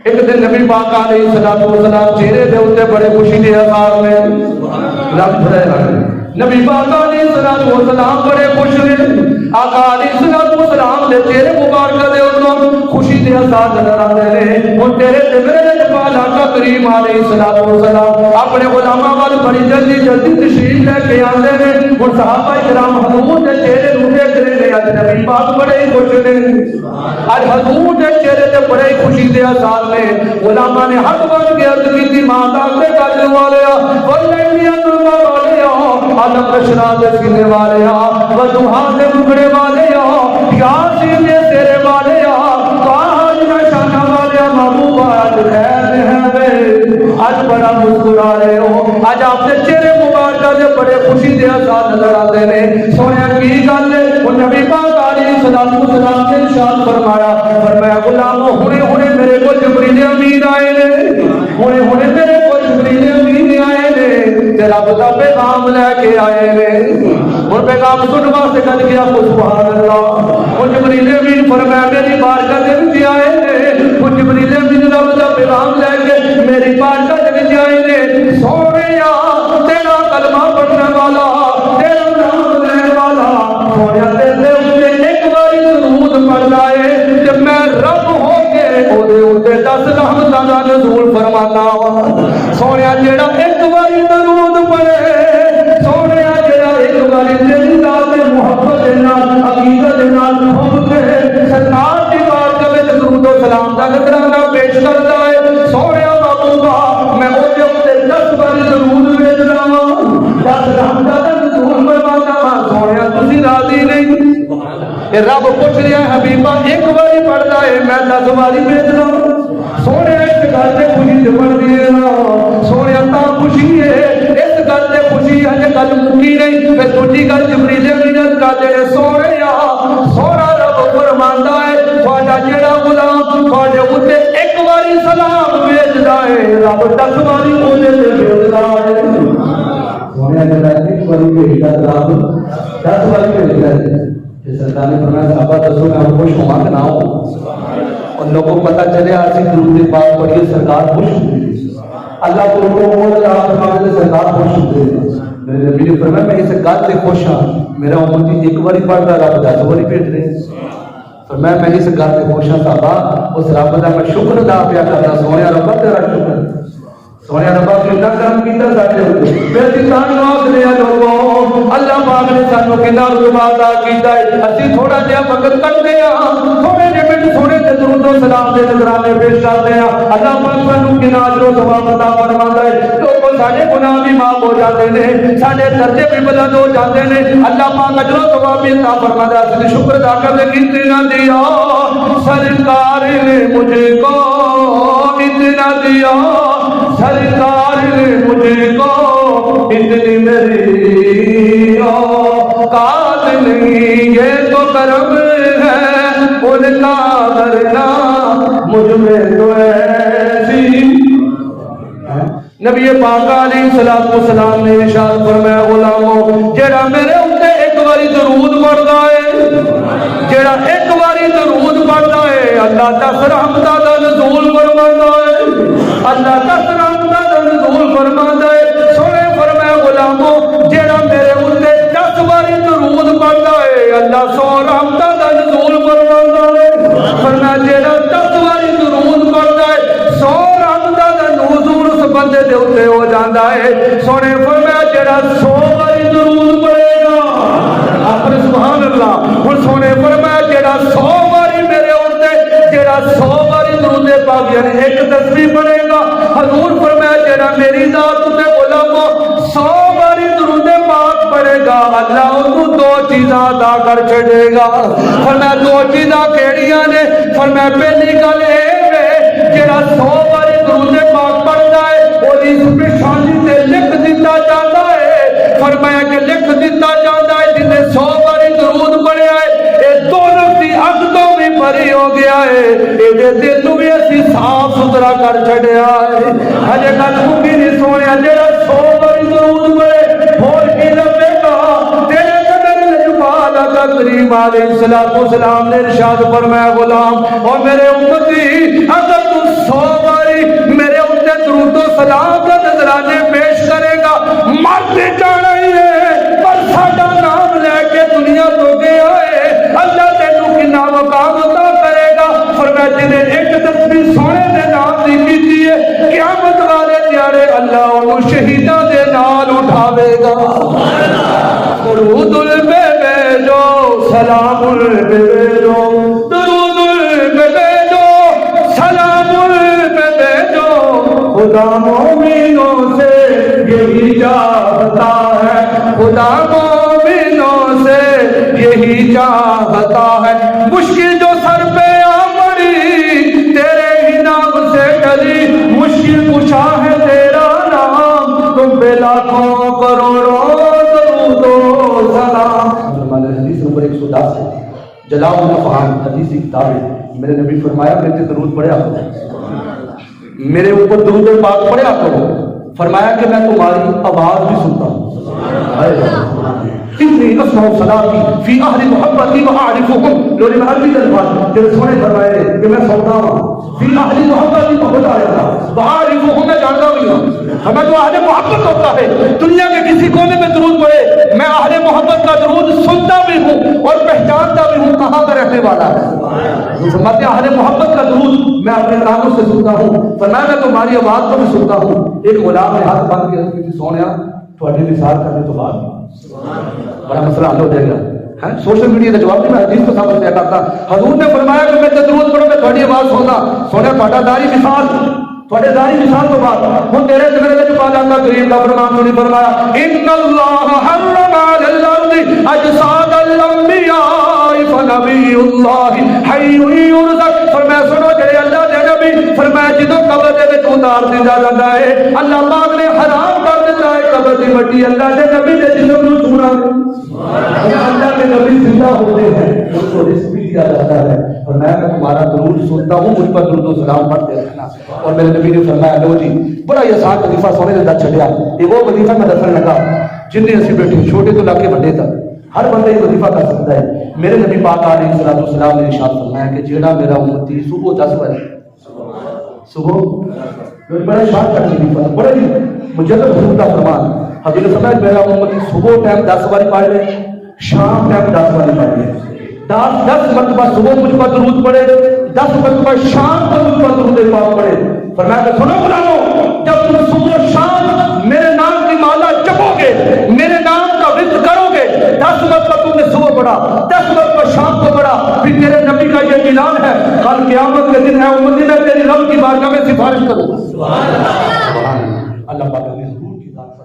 ایک دن نبی پاک علیہ الصلوۃ والسلام چہرے دے اوتے بڑے خوشی دے اثار نے نبی پاک علیہ الصلوۃ والسلام بڑے خوش نے آقا علیہ الصلوۃ والسلام دے چہرے مبارک دے اوتے خوشی دے اثار نظر آتے ہیں اور تیرے تے میرے نبی آقا کریم علیہ الصلوۃ والسلام اپنے غلاماں وال بڑی جلدی جلدی تشریف لے کے آندے نے اور صحابہ کرام حضور دے چہرے نوں دیکھ رہے نے اج نبی پاک بڑے خوش نے اج حضور دے چہرے تے بڑے خوشی دے اثار نے غلاماں نے حق بن کے عرض کی ماں دا تے گل والیا واللیاں والیا عالم بشرا دے سینے والیا وضحا دے مکڑے والیا یاسین دے تیرے والیا تاج نشانہ والیا محبوب آج خیر ہے وے آج بڑا مسکرا رہے ہو آج آپ کے چہرے مبارکہ دے بڑے خوشی دے اثار نظر آتے نے سونے کی گل ہے وہ نبی پاک علیہ الصلوۃ والسلام نے ارشاد فرمایا غلامو ہونے ہونے میرے کو جبریل امین آئے نے ہونے ہونے میرے کو جبریل امین آئے نے تیرا بتا پیغام لے کے آئے نے اور پیغام سن واسطے کہہ گیا سبحان اللہ وہ جبریل امین فرمایا میری بارگاہ دے وچ آئے نے وہ جبریل امین رب دا پیغام لے کے میری بارگاہ دے وچ آئے نے سونیا تیرا کلمہ پڑھنے والا تیرا نام لینے والا سونیا تیرے اوپر ایک بار درود پڑھ لائے جب میں رب ہو کے او دے اوپر 10 رحمتاں دا نزول فرماتا وا سونیا جیڑا ایک بار درود پڑھے سونیا جیڑا ایک بار تیری ذات محبت دے نال عقیدت دے نال حب کے سرکار دی بارگاہ وچ درود و سلام دا نذرانہ پیش کردا ہے سونیا محبوبا میں او دے اوپر 10 بار درود بھیج رہا ہوں 10 رحمتاں دا نزول فرماتا وا سونیا تسی راضی نہیں رب پوچھ رہا ہے حبیبہ ایک باری پڑھتا ہے میں 10 باری بھیج رہا ہوں سونے اس گل سے خوشی سے پڑھ دیے نا سونے تا خوشی ہے اس گل سے خوشی ہے کہ گل مکی نہیں پھر دوسری گل جبریل امین کہتے ہیں سونے سونا رب فرماندا ہے تہاڈا جڑا غلام تہاڈے اوتے ایک باری سلام بھیجدا ہے رب 10 باری اودے تے بھیجدا ہے سونے جڑا ایک باری بھیجدا رب 10 باری بھیجدا ہے سرکار نے فرمایا صحابہ دسو میں خوش ہوں کہ نہ ہوں ان لوگوں کو پتہ چلے آسی درود پاک پڑھیے سرکار خوش ہوئی اللہ کو لوگوں آپ فرماتے سرکار خوش ہوتے میرے نبی نے فرمایا میں اس گل سے خوش ہاں میرا امتی ایک باری پڑھتا رب 10 باری بھیج رہے فرمایا میں اس گل سے خوش ہاں صحابہ اس رب دا میں شکر ادا پیا کرتا سونیا رب تیرا شکر سونیا رب کتنا کرم کیتا ساڈے اوتے میری تان نواز نے لوگوں اللہ پاک نے سانو کتنا رتبہ عطا کیتا ہے اسی تھوڑا جہا وقت کڈتے ہاں تھوڑے جہے منٹ تھوڑے تے درود و سلام دے نذرانے پیش کرتے ہیں اللہ پاک سانو کتنا اجر و ثواب عطا فرماتا ہے لوگوں سارے گناہ بھی معاف ہو جاتے ہیں سارے درجے بھی بلند ہو جاتے ہیں اللہ پاک اجر و ثواب بھی عطا فرماتا ہے اس شکر ادا کرنے کی اتنا دیا سرکار نے مجھے کو اتنا دیا سرکار نے مجھے کو اتنی میری اوقات نہیں یہ تو کرم ہے ان کا کرنا مجھ میں تو ایسی نبی پاک علیہ الصلوۃ والسلام نے ارشاد فرمایا غلامو جڑا میرے اوتے ایک باری درود پڑھدا ہے جڑا ایک باری درود پڑھدا ہے اللہ 10 رحمتاں دا نزول فرماتا ہے اللہ 10 رحمتاں دا نزول فرماتا ہے سونے فرمایا غلامو جڑا میرے اوتے 10 باری درود پڑھدا ہے اللہ 100 رحمتاں دا نزول فرماتا ہے فرمایا جڑا 10 باری درود پڑھدا ہے 100 رحمتاں دا نزول اس بندے دے اوتے ہو جاندا ہے سونے فرمایا جڑا 100 باری درود پڑھے گا اپنے سبحان اللہ اور سونے فرمایا جڑا 100 باری میرے اوتے جڑا 100 باری درود پاک یعنی ایک تسبیح پڑھے گا حضور فرمایا جڑا میری ذات تے غلامو 100 باری درود پاک پڑھے گا اللہ انہوں 2 چیزاں عطا کر چھڑے گا فرمایا 2 چیزاں کیڑیاں نے فرمایا پہلی گل اے جڑا 100 باری درود پاک پڑھدا ہے اوری سپیشالی تے لکھ دتا جاندا ہے فرمایا کہ لکھ دتا جاندا ہے جن نے 100 باری درود پڑھیا ہے اے دونوں دی اگ تو بھی بری ہو گیا ہے اے دے دل نوں بھی اسی صاف ستھرا کر چھڈیا ہے ہجے گل مکی نہیں سونیا جڑا 100 باری درود پڑھے ہور کی لبے گا تیرے قدر لجپال آقا کریم علیہ الصلوۃ والسلام نے ارشاد فرمایا غلام اور میرے امتی اگر تو 100 خدا مومنوں سے یہی چاہتا ہے، خدا مومنوں سے یہی چاہتا ہے، مشکل جو سر پہ آ پڑی تیرے ہی نام سے ٹلی، مشکل کشا ہے تیرا نام، تم پہ لاکھوں کروڑوں درود و سلام۔ حدیث نمبر 110 ہے، جلاؤ الافہام حدیث کی کتاب ہے۔ میرے نبی فرمایا میرے سے درود پڑھا کرو، میرے اوپر درود پاک پڑھا کرو، فرمایا کہ میں تمہاری آواز بھی سنتا ہوں۔ اتنی اسمع صلاتی فی اہل محبتی وعارفہم، لوگ عربی الفاظ جو سونے فرمائے کہ میں سوتا ہوں فی اہل محبتی بہت آیا تھا، وعارفہم میں جانتا بھی ہوں، ہمیں جو اہل محبت ہوتا ہے دنیا کے کسی کونے میں درود پڑھے، میں اہل محبت کا درود سنتا بھی ہوں اور پہچانتا بھی ہوں کہاں کا رہنے والا ہے۔ فرماتے ہیں اہل محبت کا درود میں اپنے کانوں سے سنتا ہوں، فرمایا میں تمہاری آواز کو بھی سنتا ہوں۔ ایک غلام نے ہاتھ باندھ کے عرض کی تھی سونیا تھوڑی مثال کرنے تو بعد بڑا مسئلہ حل ہو جائے گا، سوشل میڈیا کا جواب نہیں، میں حدیث کو ثابت کیا کرتا۔ حضور نے فرمایا کہ میں درود پڑھوں میں تھوڑی آواز سننا، سونے تھوڑا داری مثال تھوڑے داری مثال تو بات ہوں تیرے میرے جو پاک اللہ کریم کا فرمان سنی فرمایا ان اللہ حرم علی الارض اجساد الانبیاء فنبی اللہ حی یرزق، فرمایا سنو جڑے اللہ دے نبی فرمایا جدوں قبر دے وچ اتار دیندا جاندا ہے اللہ پاک نے حرام کر دیندا ہے قبر دی مٹی اللہ دے نبی دے جسم نوں چھونا، اللہ کے نبی زندہ ہوتے ہیں ان کو رزق بھی دیا جاتا ہے، اور میں تمہارا درود سنتا ہوں، مجھ پر درود و سلام پڑھتے رہنا۔ اور میرے نبی نے فرمایا لو جی بڑا یہ آسان وظیفہ سونے نے دس چھڈیا، یہ وہ وظیفہ میں دسن لگا جن نے اسی بیٹھے چھوٹے تو لاکے بڑے تک ہر بندہ یہ وظیفہ کر سکتا ہے۔ میرے نبی پاک علیہ السلام نے ارشاد فرمایا کہ جیڑا میرا امتی صبح 10 بجے صبح بڑا شان کا وظیفہ بڑا ہی مجدد حضور کا فرمان، حضور نے فرمایا میرا امتی صبح ٹائم 10 بار پڑھ لے، شام ٹائم 10 بار پڑھ لے، 10 مرتبہ صبح مجھ پر درود پڑھے، 10 مرتبہ شام کو مجھ پر درود پاک پڑھے۔ فرمایا کہ سنو غلامو جب تم صبح شام میرے نام کی مالا جپو گے، میرے نام کا ورد کرو گے، 10 مرتبہ تم نے صبح پڑھا، 10 مرتبہ شام کو پڑھا، پھر تیرے نبی کا یہ اعلان ہے کل قیامت کے دن ہے امتی میں تیری رب کی بارگاہ میں سفارش کروں گا۔ سبحان اللہ، اللہ پاک نے حضور کی ذات پر